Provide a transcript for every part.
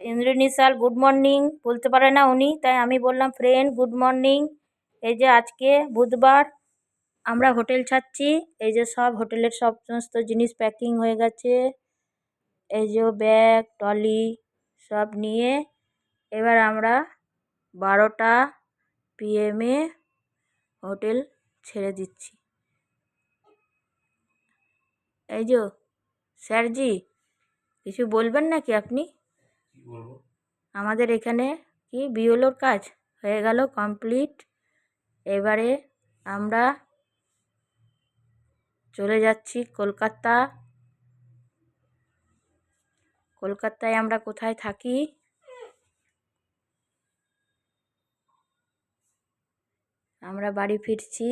Indrani sir good morning বলতে পারে না উনি, তাই আমি বললাম ফ্রেন্ড গুড মর্নিং। এই যে আজকে বুধবার আমরা হোটেল ছাড়ছি। এই যে সব হোটেলের সমস্ত জিনিস প্যাকিং হয়ে গেছে। এই যে ব্যাগ ট্রলি সব নিয়ে এবার আমরা 12টা PM হোটেল ছেড়ে দিচ্ছি। এই যে স্যারজি কিছু বলবেন নাকি আপনি? আমাদের এখানে কি বিওলোর কাজ হয়ে গেল কমপ্লিট। এবারে আমরা চলে যাচ্ছি কলকাতা। কলকাতায় আমরা কোথায় থাকি? আমরা বাড়ি ফিরছি।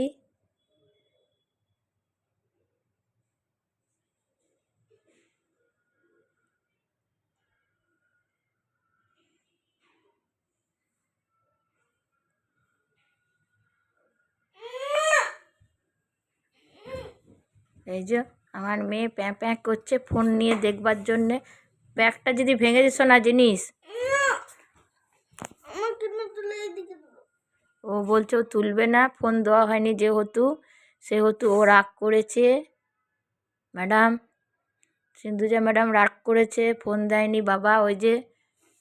এই যে আমার মেয়ে প্যাঁ প্যাঁ করছে ফোন নিয়ে দেখবার জন্যে। ব্যাগটা যদি ভেঙে দিস না জিনিস, ও বলছে ও তুলবে না, ফোন দেওয়া হয়নি সেহেতু ও রাগ করেছে। ম্যাডাম সিন্ধুজা ম্যাডাম রাগ করেছে, ফোন দেয়নি বাবা। ওই যে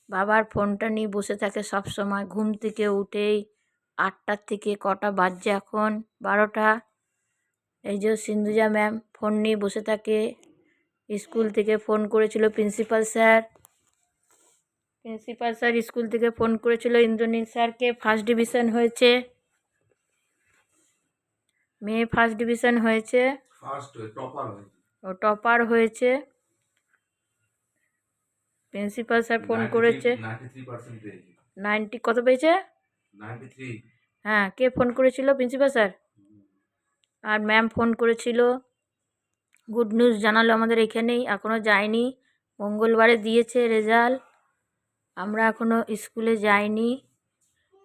বাবার ফোনটা নিয়ে বসে থাকে সব সময়, ঘুম থেকে উঠেই 8টার থেকে কটা বাজছে এখন 12টা। এই যে সিন্ধুজা ম্যাম ফোন নিয়ে বসে থাকে। স্কুল থেকে ফোন করেছিল প্রিন্সিপাল স্যার স্কুল থেকে ফোন করেছিল ইন্দ্রনীল স্যারকে। ফার্স্ট ডিভিশন হয়েছে, মেয়ে ফার্স্ট ডিভিশন হয়েছে, ও টপার হয়েছে। প্রিন্সিপাল স্যার ফোন করেছে 90 কত পেয়েছে? 93। হ্যাঁ, কে ফোন করেছিল? Principal sir. আর ম্যাম ফোন করেছিল, গুড নিউজ জানালো আমাদের এখানেই, এখনও যায়নি। মঙ্গলবারে দিয়েছে রেজাল্ট, আমরা এখনও স্কুলে যাইনি,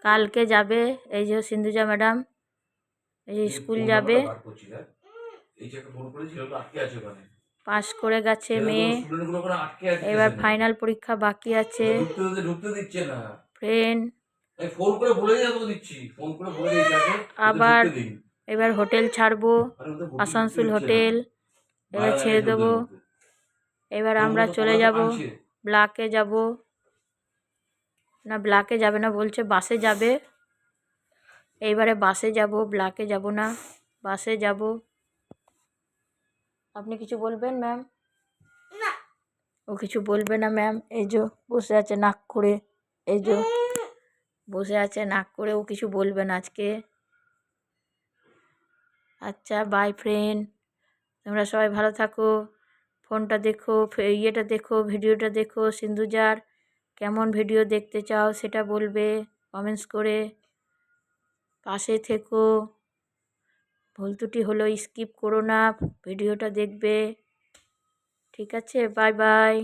কালকে যাবে। এই যে সিন্ধুজা ম্যাডাম এই যে স্কুল যাবে। পাস করে গেছে মেয়ে, এবার ফাইনাল পরীক্ষা বাকি আছে। ফ্রেন্ড আবার এবার হোটেল ছাড়বো, আসানসোল হোটেল এবার ছেড়ে দেবো। এবার আমরা চলে যাব ব্লকে, যাব না ব্লকে যাবে না বলছে, বাসে যাবে। এইবারে বাসে যাব, ব্লকে যাব না, বাসে যাব। আপনি কিছু বলবেন ম্যাম? ও কিছু বলবে না ম্যাম। এই যে বসে আছে নাক করে, এই যে বসে আছে নাক করে, ও কিছু বলবে না আজকে। আচ্ছা বাই ফ্রেন্ড, তোমরা সবাই ভালো থাকো। ফোনটা দেখো, ইয়েটা দেখো, ভিডিওটা দেখো। সিন্ধুজার কেমন ভিডিও দেখতে চাও সেটা বলবে কমেন্টস করে, পাশে থেকো। ভুল ত্রুটি হলো স্কিপ করো না, ভিডিওটা দেখবে। ঠিক আছে, বাই বাই।